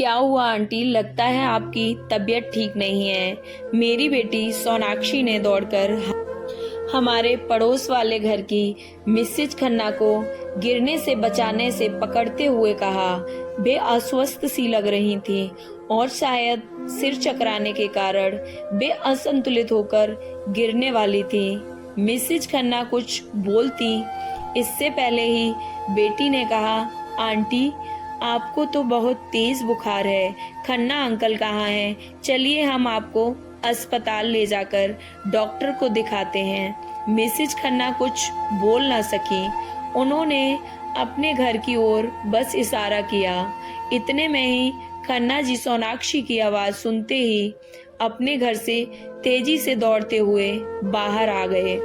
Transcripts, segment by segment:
क्या हुआ आंटी? लगता है आपकी तबीयत ठीक नहीं है। मेरी बेटी सोनाक्षी ने दौड़कर हमारे पड़ोस वाले घर की मिसेज खन्ना को गिरने से बचाने से पकड़ते हुए कहा। वे अस्वस्थ सी लग रही थीं और शायद सिर चकराने के कारण वे असंतुलित होकर गिरने वाली थीं। मिसेज खन्ना कुछ बोलती इससे पहले ही बेटी ने कहा, आंटी आपको तो बहुत तेज बुखार है। खन्ना अंकल कहाँ हैं? चलिए हम आपको अस्पताल ले जाकर डॉक्टर को दिखाते हैं। मिसेज खन्ना कुछ बोल ना सकी। उन्होंने अपने घर की ओर बस इशारा किया। इतने में ही खन्ना जी सोनाक्षी की आवाज सुनते ही अपने घर से तेजी से दौड़ते हुए बाहर आ गए।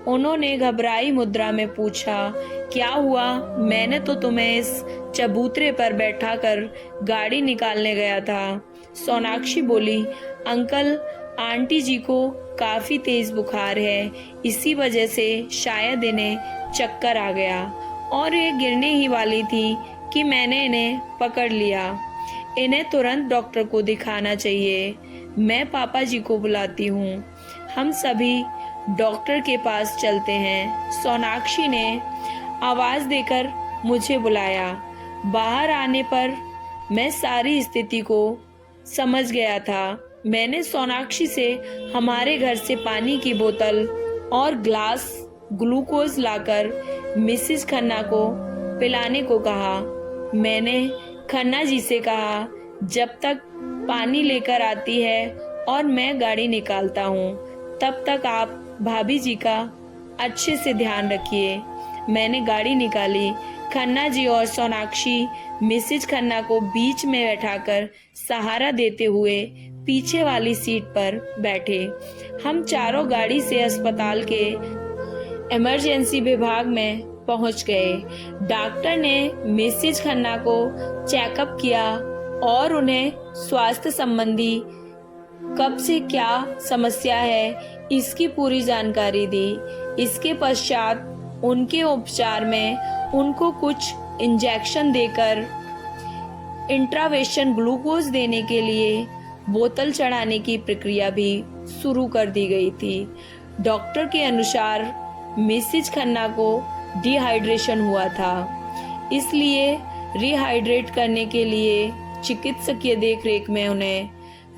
उन्होंने घबराई मुद्रा में पूछा, क्या हुआ? मैंने तो तुम्हें इस चबूतरे पर बैठा कर गाड़ी निकालने गया था। सोनाक्षी बोली, अंकल आंटी जी को काफी तेज बुखार है, इसी वजह से शायद इन्हें चक्कर आ गया और ये गिरने ही वाली थी कि मैंने इन्हें पकड़ लिया। इन्हें तुरंत डॉक्टर को दिखाना चाहिए। मैं पापा जी को बुलाती हूँ। हम सभी डॉक्टर के पास चलते हैं। सोनाक्षी ने आवाज देकर मुझे बुलाया। बाहर आने पर मैं सारी स्थिति को समझ गया था। मैंने सोनाक्षी से हमारे घर से पानी की बोतल और ग्लास ग्लूकोज लाकर मिसेस खन्ना को पिलाने को कहा। मैंने खन्ना जी से कहा, जब तक पानी लेकर आती है और मैं गाड़ी निकालता हूँ, तब तक आप भाभी जी का अच्छे से ध्यान रखिए। मैंने गाड़ी निकाली। खन्ना जी और सोनाक्षी मिसेज खन्ना को बीच में बैठाकर सहारा देते हुए पीछे वाली सीट पर बैठे। हम चारों गाड़ी से अस्पताल के इमरजेंसी विभाग में पहुंच गए। डॉक्टर ने मिसेज खन्ना को चेकअप किया और उन्हें स्वास्थ्य संबंधी कब से क्या समस्या है इसकी पूरी जानकारी दी। इसके पश्चात उनके उपचार में उनको कुछ इंजेक्शन देकर इंट्रावेशन ग्लूकोज देने के लिए बोतल चढ़ाने की प्रक्रिया भी शुरू कर दी गई थी। डॉक्टर के अनुसार मिसेज खन्ना को डिहाइड्रेशन हुआ था, इसलिए रिहाइड्रेट करने के लिए चिकित्सकीय देखरेख में उन्हें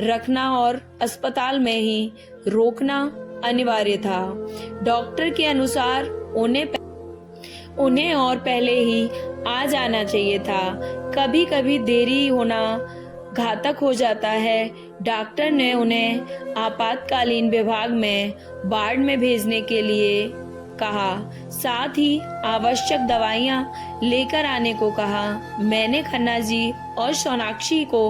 रखना और अस्पताल में ही रोकना अनिवार्य था। डॉक्टर के अनुसार उन्हें और पहले ही आ जाना चाहिए था। कभी कभी देरी होना घातक हो जाता है। डॉक्टर ने उन्हें आपातकालीन विभाग में वार्ड में भेजने के लिए कहा, साथ ही आवश्यक दवाइयां लेकर आने को कहा। मैंने खन्ना जी और सोनाक्षी को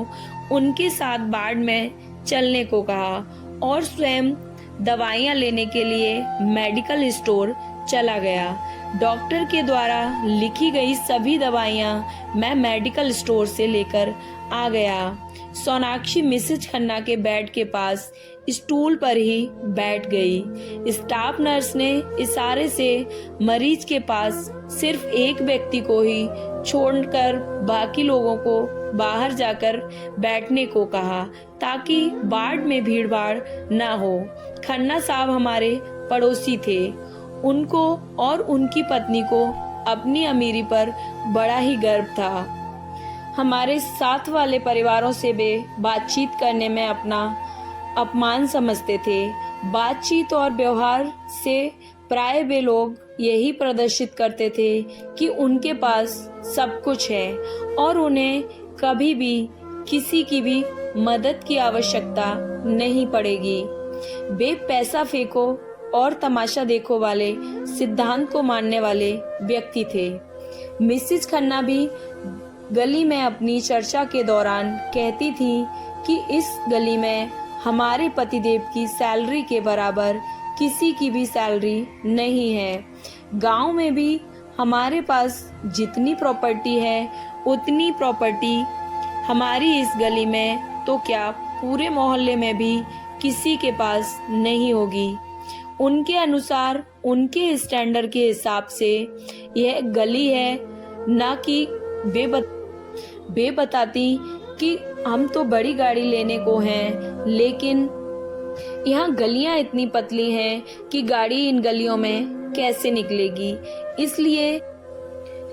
उनके साथ वार्ड में चलने को कहा और स्वयं दवाइयां लेने के लिए मेडिकल स्टोर चला गया। डॉक्टर के द्वारा लिखी गई सभी दवाइयां मैं मेडिकल स्टोर से लेकर आ गया। सोनाक्षी मिसेज खन्ना के बेड के पास स्टूल पर ही बैठ गई। स्टाफ नर्स ने इशारे से मरीज के पास सिर्फ एक व्यक्ति को ही छोड़कर बाकी लोगों को बाहर जाकर बैठने को कहा, ताकि वार्ड में भीड़ भाड़ न हो। खन्ना साहब हमारे पड़ोसी थे। उनको और उनकी पत्नी को अपनी अमीरी पर बड़ा ही गर्व था। हमारे साथ वाले परिवारों से वे बातचीत करने में अपना अपमान समझते थे। बातचीत और व्यवहार से प्राय वे लोग यही प्रदर्शित करते थे कि उनके पास सब कुछ है और उन्हें कभी भी किसी की भी मदद की आवश्यकता नहीं पड़ेगी। वे पैसा फेंको और तमाशा देखो वाले सिद्धांत को मानने वाले व्यक्ति थे। मिसेज खन्ना भी गली में अपनी चर्चा के दौरान कहती थी कि इस गली में हमारे पतिदेव की सैलरी के बराबर किसी की भी सैलरी नहीं है। गांव में भी हमारे पास जितनी प्रॉपर्टी है उतनी प्रॉपर्टी हमारी इस गली में तो क्या पूरे मोहल्ले में भी किसी के पास नहीं होगी। उनके अनुसार उनके स्टैंडर्ड के हिसाब से यह गली है, ना कि वे बताती कि हम तो बड़ी गाड़ी लेने को हैं, लेकिन यहाँ गलियां इतनी पतली हैं कि गाड़ी इन गलियों में कैसे निकलेगी, इसलिए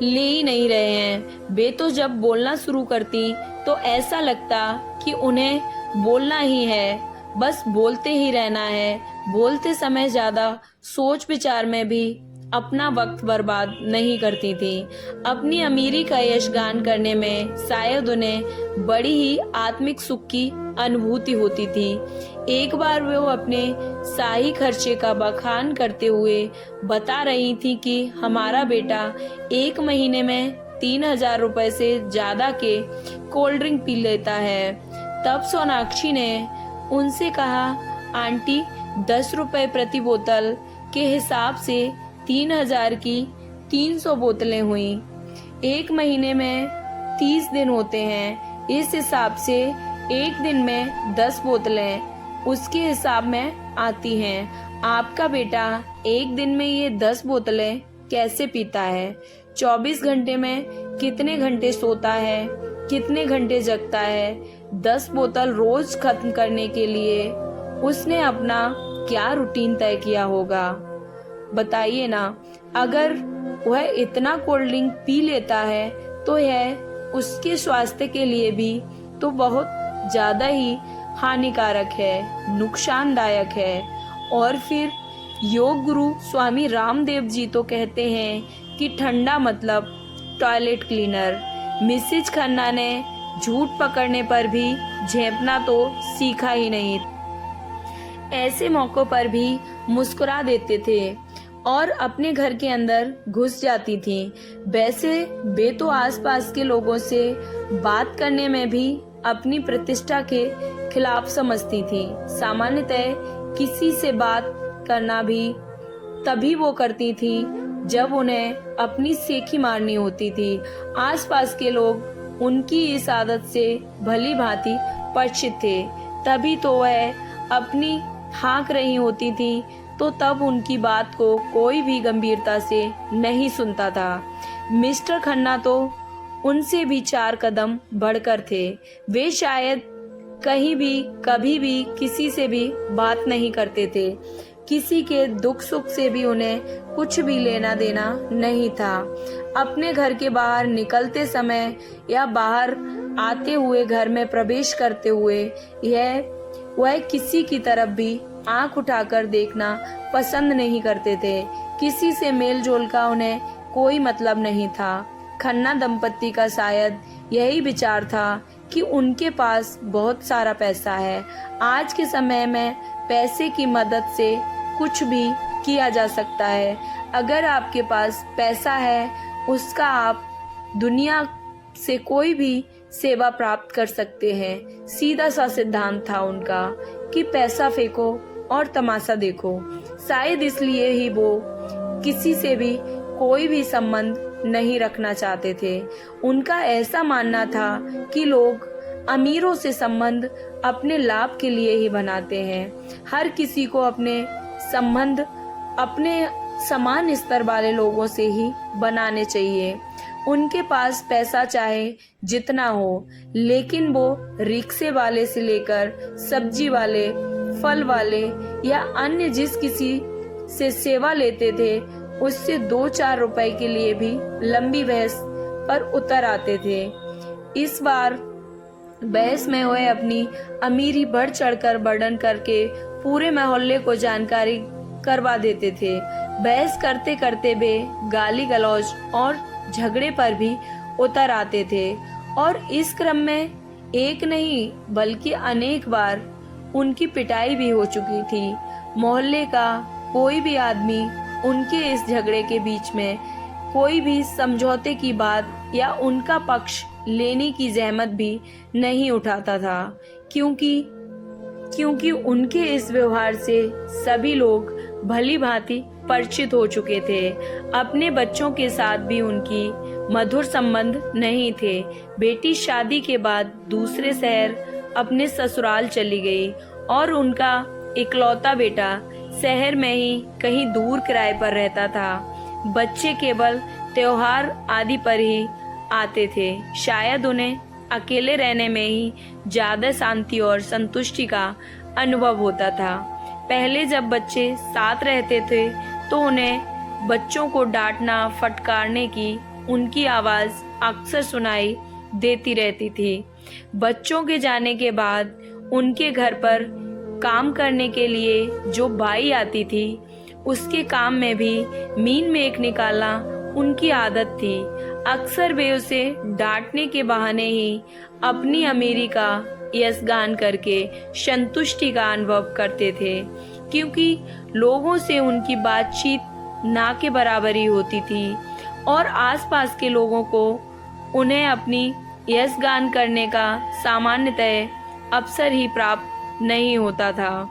ले ही नहीं रहे हैं। वे तो जब बोलना शुरू करती तो ऐसा लगता कि उन्हें बोलना ही है, बस बोलते ही रहना है। बोलते समय ज्यादा सोच विचार में भी अपना वक्त बर्बाद नहीं करती थी। अपनी अमीरी का यशगान करने में शायद उन्हें बड़ी ही आत्मिक सुख की अनुभूति होती थी। एक बार वो अपने शाही खर्चे का बखान करते हुए बता रही थी कि हमारा बेटा 1 महीने में 3,000 रुपए से ज्यादा के कोल्ड ड्रिंक पी लेता है। तब सोनाक्षी ने उनसे कहा, आंटी 10 रुपए प्रति बोतल के हिसाब से 3,000 की 300 बोतलें हुई। 1 महीने में 30 दिन होते हैं, इस हिसाब से एक दिन में 10 बोतलें उसके हिसाब में आती हैं। आपका बेटा एक दिन में ये 10 बोतलें कैसे पीता है? 24 घंटे में कितने घंटे सोता है, कितने घंटे जगता है? 10 बोतल रोज खत्म करने के लिए उसने अपना क्या रूटीन तय किया होगा? बताइए ना। अगर वह इतना कोल्ड ड्रिंक पी लेता है तो यह उसके स्वास्थ्य के लिए भी तो बहुत ज्यादा ही हानिकारक है, नुकसानदायक है। और फिर योग गुरु स्वामी रामदेव जी तो कहते हैं कि ठंडा मतलब टॉयलेट क्लीनर। मिसेज खन्ना ने झूठ पकड़ने पर भी झेपना तो सीखा ही नहीं। ऐसे मौकों पर भी मुस्कुरा देते थे और अपने घर के अंदर घुस जाती थी। वैसे वे तो आसपास के लोगों से बात करने में भी अपनी प्रतिष्ठा के खिलाफ समझती थी। सामान्यतः किसी से बात करना भी तभी वो करती थी जब उन्हें अपनी सेखी मारनी होती थी। आसपास के लोग उनकी इस आदत से भली भांति परिचित थे, तभी तो वह अपनी हाँक रही होती थी, तो तब उनकी बात को कोई भी गंभीरता से नहीं सुनता था। मिस्टर खन्ना तो उनसे भी 4 कदम बढ़कर थे। वे शायद कहीं भी कभी भी किसी से भी बात नहीं करते थे। किसी के दुख सुख से भी उन्हें कुछ भी लेना देना नहीं था। अपने घर के बाहर निकलते समय या बाहर आते हुए घर में प्रवेश करते हुए वह किसी की तरफ भी आंख उठाकर देखना पसंद नहीं करते थे। किसी से मेल जोल का उन्हें कोई मतलब नहीं था। खन्ना दंपत्ति का शायद यही विचार था कि उनके पास बहुत सारा पैसा है। आज के समय में पैसे की मदद से कुछ भी किया जा सकता है। अगर आपके पास पैसा है, उसका आप दुनिया से कोई भी सेवा प्राप्त कर सकते हैं। सीधा सा सिद्धांत था उनका कि पैसा फेंको और तमाशा देखो। शायद इसलिए ही वो किसी से भी कोई भी संबंध नहीं रखना चाहते थे। उनका ऐसा मानना था कि लोग अमीरों से संबंध अपने लाभ के लिए ही बनाते हैं। हर किसी को अपने संबंध अपने समान स्तर वाले लोगों से ही बनाने चाहिए। उनके पास पैसा चाहे जितना हो, लेकिन वो रिक्शे वाले से लेकर सब्जी वाले, फल वाले या अन्य जिस किसी से सेवा लेते थे, उससे 2-4 रुपए के लिए भी लंबी बहस पर उतर आते थे। इस बार बहस में वह अपनी अमीरी बढ़ चढ़कर वर्णन करके पूरे मोहल्ले को जानकारी करवा देते थे। बहस करते करते वे गाली गलौज और झगड़े पर भी उतर आते थे और इस क्रम में एक नहीं बल्कि अनेक बार उनकी पिटाई भी हो चुकी थी। मोहल्ले का कोई भी आदमी उनके इस झगड़े के बीच में कोई भी समझौते की बात या उनका पक्ष लेने की जहमत भी नहीं उठाता था, क्योंकि उनके इस व्यवहार से सभी लोग भली भांति परिचित हो चुके थे। अपने बच्चों के साथ भी उनकी मधुर संबंध नहीं थे। बेटी शादी के बाद दूसरे शहर अपने ससुराल चली गई और उनका इकलौता बेटा शहर में ही कहीं दूर किराए पर रहता था। बच्चे केवल त्योहार आदि पर ही आते थे। शायद उन्हें अकेले रहने में ही ज़्यादा शांति और संतुष्टि का अनुभव होता था। पहले जब बच्चे साथ रहते थे तो उन्हें बच्चों को डांटना, फटकारने की उनकी आवाज़ अक्सर सुनाई देती रहती थी। बच्चों के जाने के बाद उनके घर पर काम करने के लिए जो बाई आती थी, उसके काम में भी मीन मेख निकालना उनकी आदत थी। अक्सर वे उसे डांटने के बहाने ही अपनी अमीरी का यशगान करके संतुष्टि का अनुभव करते थे, क्योंकि लोगों से उनकी बातचीत ना के बराबर ही होती थी और आसपास के लोगों को उन्हें अपनी यशगान करने का सामान्यतः अवसर ही प्राप्त नहीं होता था।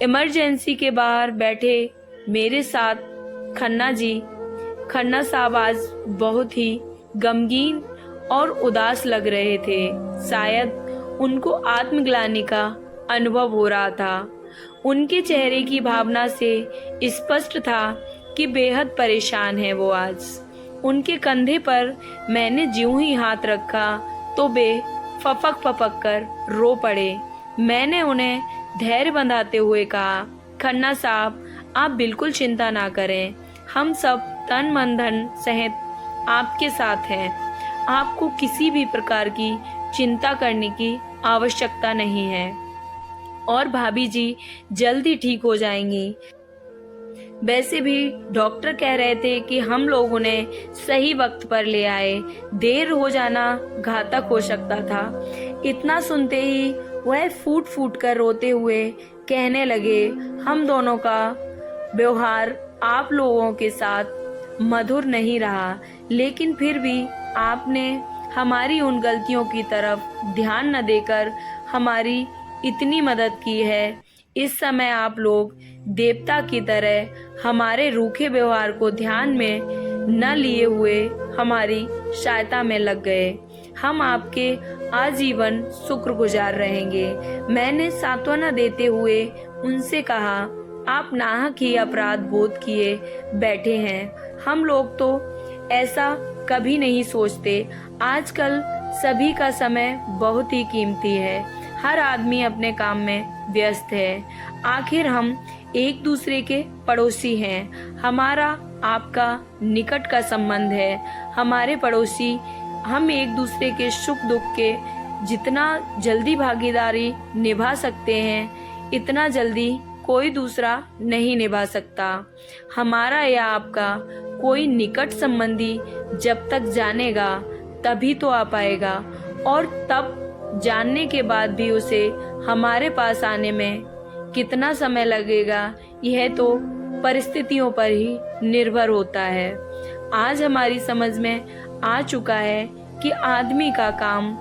इमरजेंसी के बाहर बैठे मेरे साथ खन्ना साहब आज बहुत ही गमगीन और उदास लग रहे थे। शायद उनको आत्मग्लानि का अनुभव हो रहा था। उनके चेहरे की भावना से स्पष्ट था कि बेहद परेशान है वो आज। उनके कंधे पर मैंने ज्यों ही हाथ रखा तो वे फपक कर रो पड़े। मैंने उन्हें धैर्य बंधाते हुए कहा, खन्ना साहब, आप बिल्कुल चिंता ना करें, हम सब तन मन धन सहित आपके साथ हैं। आपको किसी भी प्रकार की चिंता करने की आवश्यकता नहीं है और भाभी जी जल्दी ठीक हो जाएंगी। वैसे भी डॉक्टर कह रहे थे कि हम लोग उन्हें सही वक्त पर ले आए, देर हो जाना घातक हो सकता था। इतना सुनते ही वह फूट फूट कर रोते हुए कहने लगे, हम दोनों का व्यवहार आप लोगों के साथ मधुर नहीं रहा, लेकिन फिर भी आपने हमारी उन गलतियों की तरफ ध्यान न देकर हमारी इतनी मदद की है। इस समय आप लोग देवता की तरह हमारे रूखे व्यवहार को ध्यान में न लिए हुए हमारी सहायता में लग गए। हम आपके आजीवन शुक्रगुजार रहेंगे। मैंने सांत्वना देते हुए उनसे कहा, आप नाहक ही अपराध बोध किए बैठे हैं। हम लोग तो ऐसा कभी नहीं सोचते। आजकल सभी का समय बहुत ही कीमती है। हर आदमी अपने काम में व्यस्त है। आखिर हम एक दूसरे के पड़ोसी हैं। हमारा आपका निकट का संबंध है। हमारे पड़ोसी हम एक दूसरे के सुख दुख के जितना जल्दी भागीदारी निभा सकते हैं, इतना जल्दी कोई दूसरा नहीं निभा सकता। हमारा या आपका कोई निकट संबंधी जब तक जानेगा तभी तो आ पाएगा, और तब जानने के बाद भी उसे हमारे पास आने में कितना समय लगेगा, यह तो परिस्थितियों पर ही निर्भर होता है। आज हमारी समझ में आ चुका है कि आदमी का काम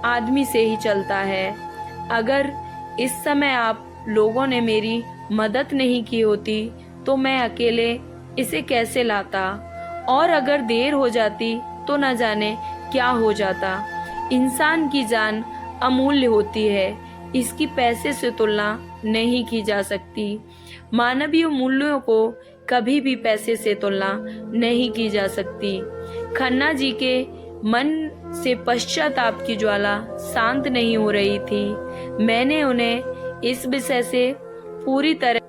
आदमी से ही चलता है। अगर इस समय आप लोगों ने मेरी मदद नहीं की होती तो मैं अकेले इसे कैसे लाता, और अगर देर हो जाती तो न जाने क्या हो जाता। इंसान की जान अमूल्य होती है, इसकी पैसे से तुलना नहीं की जा सकती। मानवीय मूल्यों को कभी भी पैसे से तुलना नहीं की जा सकती। खन्ना जी के मन से पश्चाताप की ज्वाला शांत नहीं हो रही थी। मैंने उन्हें इस विषय से पूरी तरह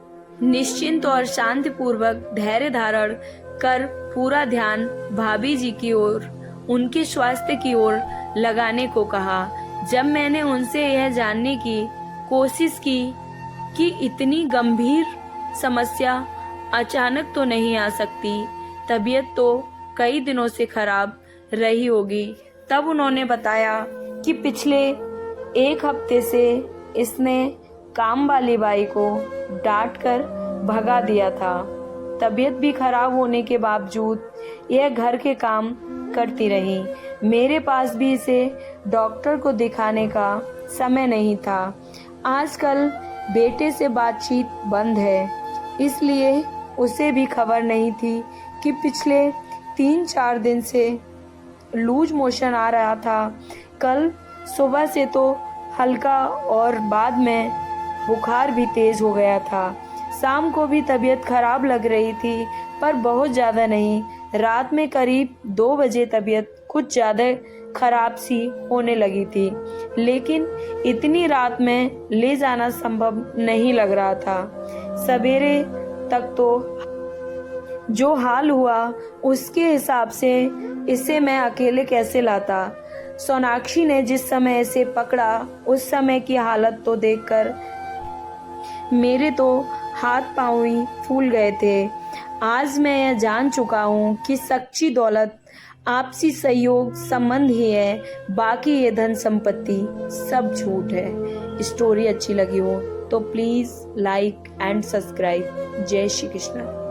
निश्चिंत और शांतिपूर्वक धैर्य धारण कर पूरा ध्यान भाभी जी की ओर, उनके स्वास्थ्य की ओर लगाने को कहा। जब मैंने उनसे यह जानने की कोशिश की कि इतनी गंभीर समस्या अचानक तो नहीं आ सकती, तबीयत तो कई दिनों से खराब रही होगी, तब उन्होंने बताया कि पिछले एक हफ्ते से इसने काम वाली बाई को डांट कर भगा दिया था। तबीयत भी खराब होने के बावजूद यह घर के काम करती रही। मेरे पास भी इसे डॉक्टर को दिखाने का समय नहीं था। आजकल बेटे से बातचीत बंद है, इसलिए उसे भी खबर नहीं थी कि पिछले 3-4 दिन से लूज मोशन आ रहा था। कल सुबह से तो हल्का और बाद में बुखार भी तेज हो गया था। शाम को भी तबीयत खराब लग रही थी, पर बहुत ज़्यादा नहीं। रात में करीब 2 बजे तबीयत कुछ ज़्यादा खराब सी होने लगी थी, लेकिन इतनी रात में ले जाना संभव नहीं लग रहा था। सवेरे तक तो जो हाल हुआ उसके हिसाब से इसे मैं अकेले कैसे लाता। सोनाक्षी ने जिस समय इसे पकड़ा उस समय की हालत तो देखकर मेरे तो हाथ पांव ही फूल गए थे। आज मैं यह जान चुका हूँ कि सच्ची दौलत आपसी सहयोग संबंध ही है, बाकी ये धन संपत्ति सब झूठ है। स्टोरी अच्छी लगी हो तो प्लीज लाइक एंड सब्सक्राइब। जय श्री कृष्ण।